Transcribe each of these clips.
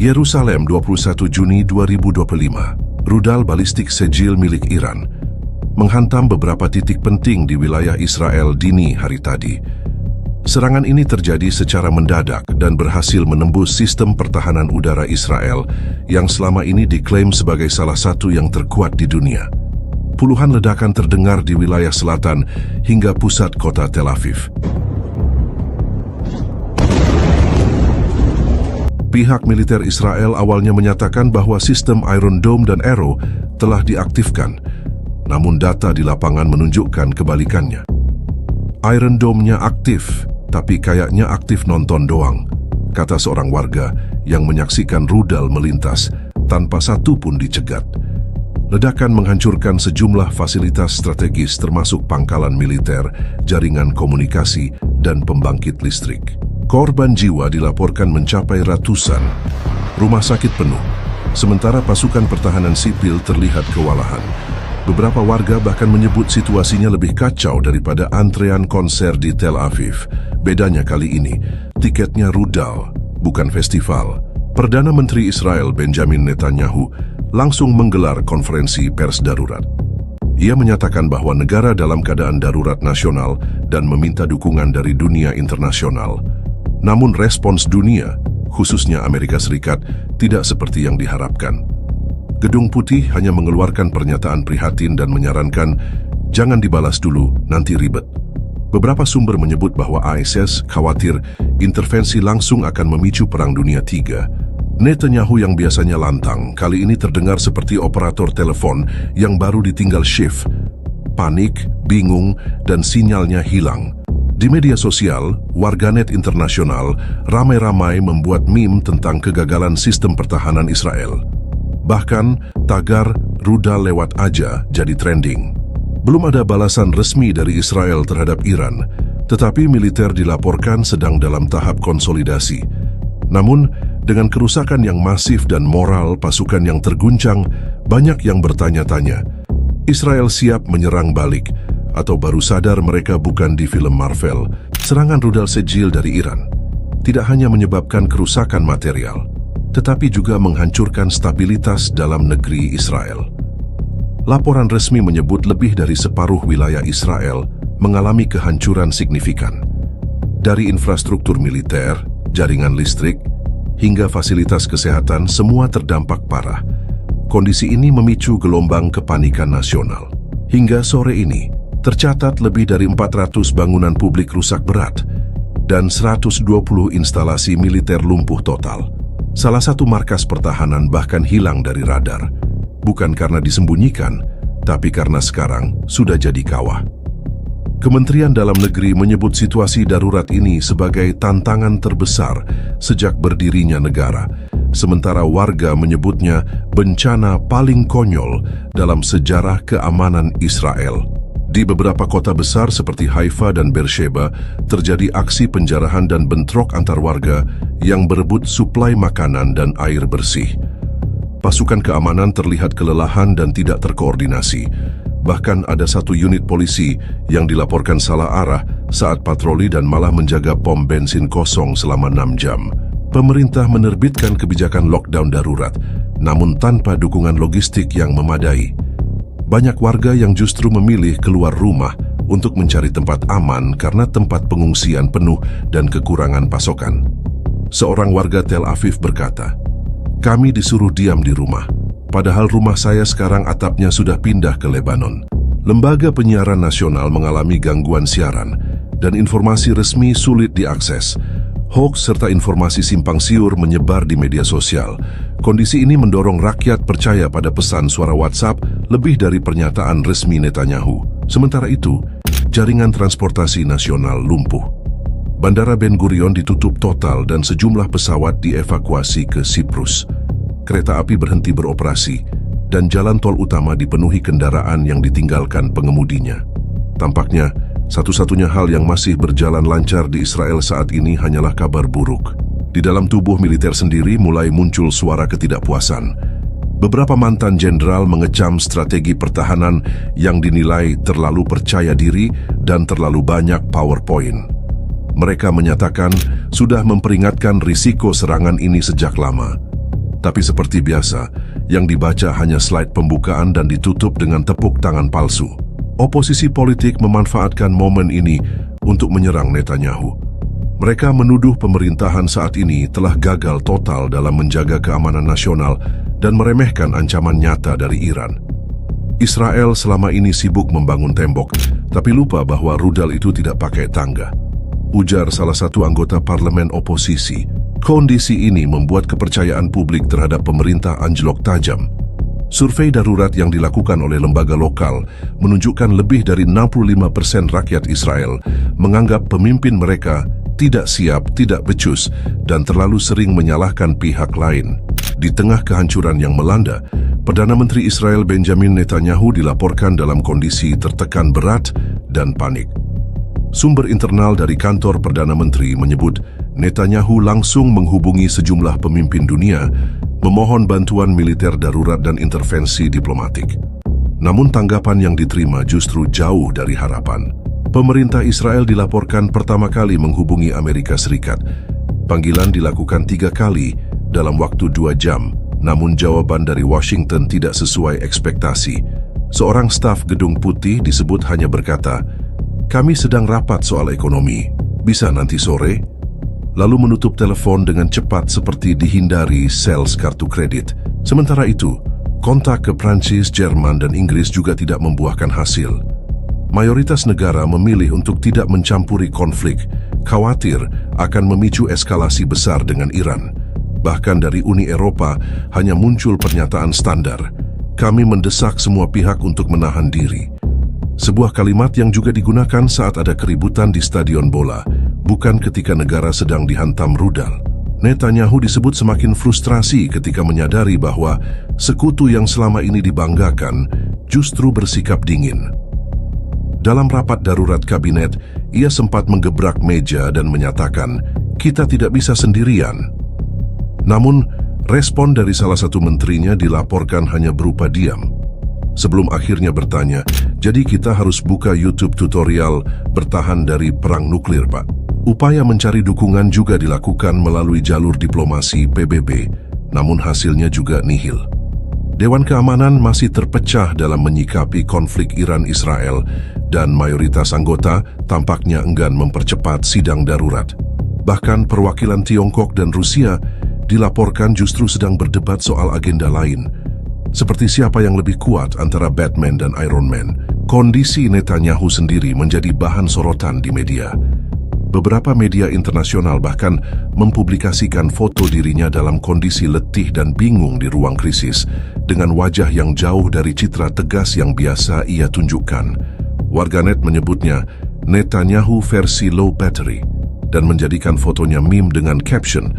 Yerusalem 21 Juni 2025. Rudal balistik Sejil milik Iran menghantam beberapa titik penting di wilayah Israel dini hari tadi. Serangan ini terjadi secara mendadak dan berhasil menembus sistem pertahanan udara Israel yang selama ini diklaim sebagai salah satu yang terkuat di dunia. Puluhan ledakan terdengar di wilayah selatan hingga pusat kota Tel Aviv. Pihak militer Israel awalnya menyatakan bahwa sistem Iron Dome dan Arrow telah diaktifkan, namun data di lapangan menunjukkan kebalikannya. Iron Dome-nya aktif, tapi kayaknya aktif nonton doang, kata seorang warga yang menyaksikan rudal melintas tanpa satu pun dicegat. Ledakan menghancurkan sejumlah fasilitas strategis termasuk pangkalan militer, jaringan komunikasi, dan pembangkit listrik. Korban jiwa dilaporkan mencapai ratusan. Rumah sakit penuh, sementara pasukan pertahanan sipil terlihat kewalahan. Beberapa warga bahkan menyebut situasinya lebih kacau daripada antrean konser di Tel Aviv. Bedanya kali ini, tiketnya rudal, bukan festival. Perdana Menteri Israel Benjamin Netanyahu langsung menggelar konferensi pers darurat. Ia menyatakan bahwa negara dalam keadaan darurat nasional dan meminta dukungan dari dunia internasional. Namun respons dunia, khususnya Amerika Serikat, tidak seperti yang diharapkan. Gedung Putih hanya mengeluarkan pernyataan prihatin dan menyarankan, jangan dibalas dulu, nanti ribet. Beberapa sumber menyebut bahwa ISIS khawatir intervensi langsung akan memicu Perang Dunia III. Netanyahu yang biasanya lantang, kali ini terdengar seperti operator telepon yang baru ditinggal shift. Panik, bingung, dan sinyalnya hilang. Di media sosial, warganet internasional ramai-ramai membuat meme tentang kegagalan sistem pertahanan Israel. Bahkan, tagar "rudal lewat aja" jadi trending. Belum ada balasan resmi dari Israel terhadap Iran, tetapi militer dilaporkan sedang dalam tahap konsolidasi. Namun, dengan kerusakan yang masif dan moral pasukan yang terguncang, banyak yang bertanya-tanya, Israel siap menyerang balik, atau baru sadar mereka bukan di film Marvel. Serangan rudal Sejil dari Iran tidak hanya menyebabkan kerusakan material, tetapi juga menghancurkan stabilitas dalam negeri Israel. Laporan resmi menyebut lebih dari separuh wilayah Israel mengalami kehancuran signifikan. Dari infrastruktur militer, jaringan listrik, hingga fasilitas kesehatan semua terdampak parah. Kondisi ini memicu gelombang kepanikan nasional. Hingga sore ini, tercatat lebih dari 400 bangunan publik rusak berat dan 120 instalasi militer lumpuh total. Salah satu markas pertahanan bahkan hilang dari radar, bukan karena disembunyikan, tapi karena sekarang sudah jadi kawah. Kementerian Dalam Negeri menyebut situasi darurat ini sebagai tantangan terbesar sejak berdirinya negara, sementara warga menyebutnya bencana paling konyol dalam sejarah keamanan Israel. Di beberapa kota besar seperti Haifa dan Beersheba, terjadi aksi penjarahan dan bentrok antar warga yang berebut suplai makanan dan air bersih. Pasukan keamanan terlihat kelelahan dan tidak terkoordinasi. Bahkan ada satu unit polisi yang dilaporkan salah arah saat patroli dan malah menjaga pom bensin kosong selama 6 jam. Pemerintah menerbitkan kebijakan lockdown darurat, namun tanpa dukungan logistik yang memadai. Banyak warga yang justru memilih keluar rumah untuk mencari tempat aman karena tempat pengungsian penuh dan kekurangan pasokan. Seorang warga Tel Aviv berkata, "Kami disuruh diam di rumah, padahal rumah saya sekarang atapnya sudah pindah ke Lebanon." Lembaga penyiaran nasional mengalami gangguan siaran dan informasi resmi sulit diakses. Hoax serta informasi simpang siur menyebar di media sosial. Kondisi ini mendorong rakyat percaya pada pesan suara WhatsApp lebih dari pernyataan resmi Netanyahu. Sementara itu, jaringan transportasi nasional lumpuh. Bandara Ben Gurion ditutup total dan sejumlah pesawat dievakuasi ke Siprus. Kereta api berhenti beroperasi dan jalan tol utama dipenuhi kendaraan yang ditinggalkan pengemudinya. Tampaknya, satu-satunya hal yang masih berjalan lancar di Israel saat ini hanyalah kabar buruk. Di dalam tubuh militer sendiri mulai muncul suara ketidakpuasan. Beberapa mantan jenderal mengecam strategi pertahanan yang dinilai terlalu percaya diri dan terlalu banyak PowerPoint. Mereka menyatakan sudah memperingatkan risiko serangan ini sejak lama. Tapi seperti biasa, yang dibaca hanya slide pembukaan dan ditutup dengan tepuk tangan palsu. Oposisi politik memanfaatkan momen ini untuk menyerang Netanyahu. Mereka menuduh pemerintahan saat ini telah gagal total dalam menjaga keamanan nasional dan meremehkan ancaman nyata dari Iran. Israel selama ini sibuk membangun tembok, tapi lupa bahwa rudal itu tidak pakai tangga. Ujar salah satu anggota parlemen oposisi. Kondisi ini membuat kepercayaan publik terhadap pemerintah anjlok tajam. Survei darurat yang dilakukan oleh lembaga lokal menunjukkan lebih dari 65% rakyat Israel menganggap pemimpin mereka tidak siap, tidak becus, dan terlalu sering menyalahkan pihak lain. Di tengah kehancuran yang melanda, Perdana Menteri Israel Benjamin Netanyahu dilaporkan dalam kondisi tertekan berat dan panik. Sumber internal dari kantor Perdana Menteri menyebut Netanyahu langsung menghubungi sejumlah pemimpin dunia memohon bantuan militer darurat dan intervensi diplomatik. Namun tanggapan yang diterima justru jauh dari harapan. Pemerintah Israel dilaporkan pertama kali menghubungi Amerika Serikat. Panggilan dilakukan 3 kali dalam waktu 2 jam, namun jawaban dari Washington tidak sesuai ekspektasi. Seorang staf Gedung Putih disebut hanya berkata, "Kami sedang rapat soal ekonomi, bisa nanti sore?" Lalu menutup telepon dengan cepat seperti dihindari sales kartu kredit. Sementara itu, kontak ke Prancis, Jerman, dan Inggris juga tidak membuahkan hasil. Mayoritas negara memilih untuk tidak mencampuri konflik, khawatir akan memicu eskalasi besar dengan Iran. Bahkan dari Uni Eropa hanya muncul pernyataan standar, "Kami mendesak semua pihak untuk menahan diri." Sebuah kalimat yang juga digunakan saat ada keributan di stadion bola, bukan ketika negara sedang dihantam rudal. Netanyahu disebut semakin frustrasi ketika menyadari bahwa sekutu yang selama ini dibanggakan justru bersikap dingin. Dalam rapat darurat kabinet, ia sempat menggebrak meja dan menyatakan, "Kita tidak bisa sendirian." Namun, respon dari salah satu menterinya dilaporkan hanya berupa diam. Sebelum akhirnya bertanya, "Jadi kita harus buka YouTube tutorial bertahan dari perang nuklir, Pak?" Upaya mencari dukungan juga dilakukan melalui jalur diplomasi PBB, namun hasilnya juga nihil. Dewan Keamanan masih terpecah dalam menyikapi konflik Iran-Israel dan mayoritas anggota tampaknya enggan mempercepat sidang darurat. Bahkan perwakilan Tiongkok dan Rusia dilaporkan justru sedang berdebat soal agenda lain, seperti siapa yang lebih kuat antara Batman dan Iron Man. Kondisi Netanyahu sendiri menjadi bahan sorotan di media. Beberapa media internasional bahkan mempublikasikan foto dirinya dalam kondisi letih dan bingung di ruang krisis, dengan wajah yang jauh dari citra tegas yang biasa ia tunjukkan. Warganet menyebutnya Netanyahu versi low battery dan menjadikan fotonya meme dengan caption,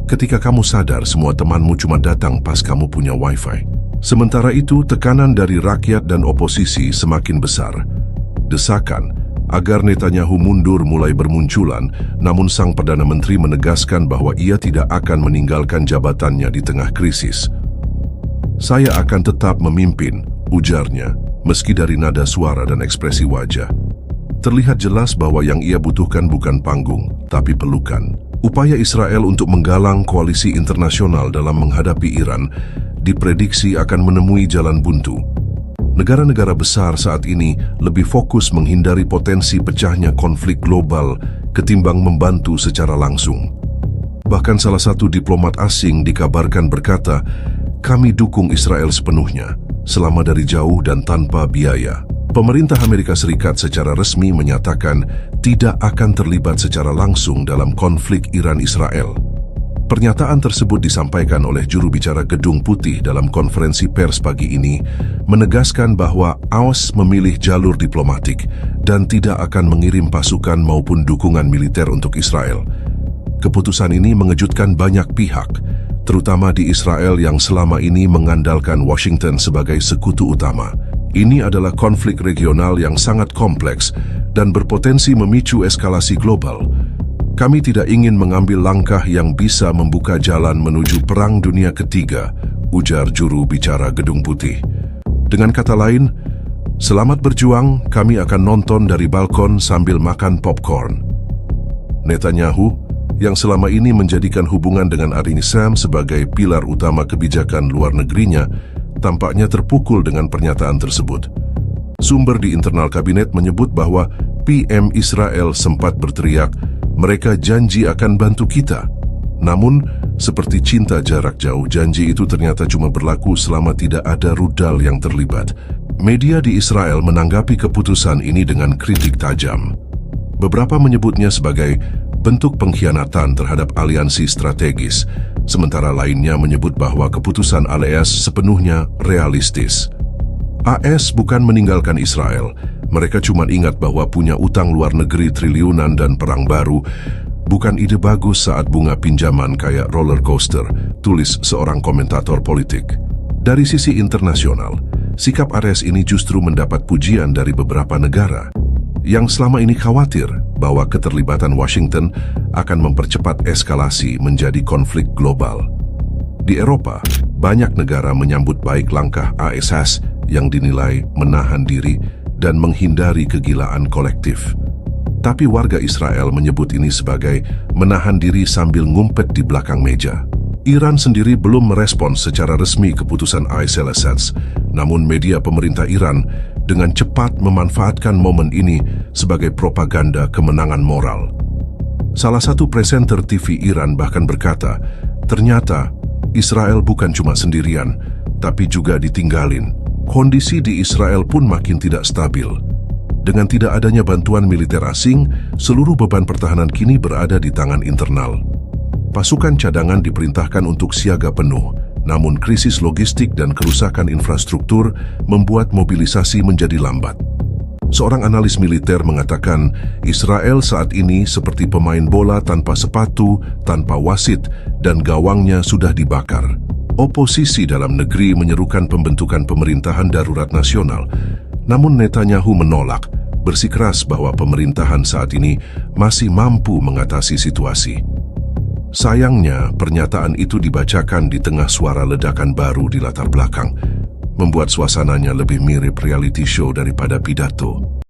"Ketika kamu sadar semua temanmu cuma datang pas kamu punya wifi." Sementara itu, tekanan dari rakyat dan oposisi semakin besar. Desakan agar Netanyahu mundur mulai bermunculan, namun sang Perdana Menteri menegaskan bahwa ia tidak akan meninggalkan jabatannya di tengah krisis. "Saya akan tetap memimpin," ujarnya, meski dari nada suara dan ekspresi wajah. Terlihat jelas bahwa yang ia butuhkan bukan panggung, tapi pelukan. Upaya Israel untuk menggalang koalisi internasional dalam menghadapi Iran diprediksi akan menemui jalan buntu. Negara-negara besar saat ini lebih fokus menghindari potensi pecahnya konflik global ketimbang membantu secara langsung. Bahkan salah satu diplomat asing dikabarkan berkata, "Kami dukung Israel sepenuhnya, selama dari jauh dan tanpa biaya." Pemerintah Amerika Serikat secara resmi menyatakan tidak akan terlibat secara langsung dalam konflik Iran-Israel. Pernyataan tersebut disampaikan oleh juru bicara Gedung Putih dalam konferensi pers pagi ini, menegaskan bahwa AOS memilih jalur diplomatik dan tidak akan mengirim pasukan maupun dukungan militer untuk Israel. Keputusan ini mengejutkan banyak pihak, terutama di Israel yang selama ini mengandalkan Washington sebagai sekutu utama. Ini adalah konflik regional yang sangat kompleks dan berpotensi memicu eskalasi global. "Kami tidak ingin mengambil langkah yang bisa membuka jalan menuju Perang Dunia Ketiga," ujar juru bicara Gedung Putih. Dengan kata lain, "Selamat berjuang, kami akan nonton dari balkon sambil makan popcorn." Netanyahu yang selama ini menjadikan hubungan dengan Arini Sam sebagai pilar utama kebijakan luar negerinya, tampaknya terpukul dengan pernyataan tersebut. Sumber di internal kabinet menyebut bahwa PM Israel sempat berteriak, "Mereka janji akan bantu kita." Namun, seperti cinta jarak jauh, janji itu ternyata cuma berlaku selama tidak ada rudal yang terlibat. Media di Israel menanggapi keputusan ini dengan kritik tajam. Beberapa menyebutnya sebagai bentuk pengkhianatan terhadap aliansi strategis, sementara lainnya menyebut bahwa keputusan AS sepenuhnya realistis. AS bukan meninggalkan Israel, mereka cuma ingat bahwa punya utang luar negeri triliunan dan perang baru bukan ide bagus saat bunga pinjaman kayak roller coaster, tulis seorang komentator politik. Dari sisi internasional, sikap AS ini justru mendapat pujian dari beberapa negara yang selama ini khawatir bahwa keterlibatan Washington akan mempercepat eskalasi menjadi konflik global. Di Eropa, banyak negara menyambut baik langkah AS yang dinilai menahan diri dan menghindari kegilaan kolektif. Tapi warga Israel menyebut ini sebagai menahan diri sambil ngumpet di belakang meja. Iran sendiri belum merespons secara resmi keputusan AS, namun media pemerintah Iran dengan cepat memanfaatkan momen ini sebagai propaganda kemenangan moral. Salah satu presenter TV Iran bahkan berkata, ternyata Israel bukan cuma sendirian, tapi juga ditinggalin. Kondisi di Israel pun makin tidak stabil. Dengan tidak adanya bantuan militer asing, seluruh beban pertahanan kini berada di tangan internal. Pasukan cadangan diperintahkan untuk siaga penuh, namun krisis logistik dan kerusakan infrastruktur membuat mobilisasi menjadi lambat. Seorang analis militer mengatakan, Israel saat ini seperti pemain bola tanpa sepatu, tanpa wasit, dan gawangnya sudah dibakar. Oposisi dalam negeri menyerukan pembentukan pemerintahan darurat nasional, namun Netanyahu menolak, bersikeras bahwa pemerintahan saat ini masih mampu mengatasi situasi. Sayangnya, pernyataan itu dibacakan di tengah suara ledakan baru di latar belakang, membuat suasananya lebih mirip reality show daripada pidato.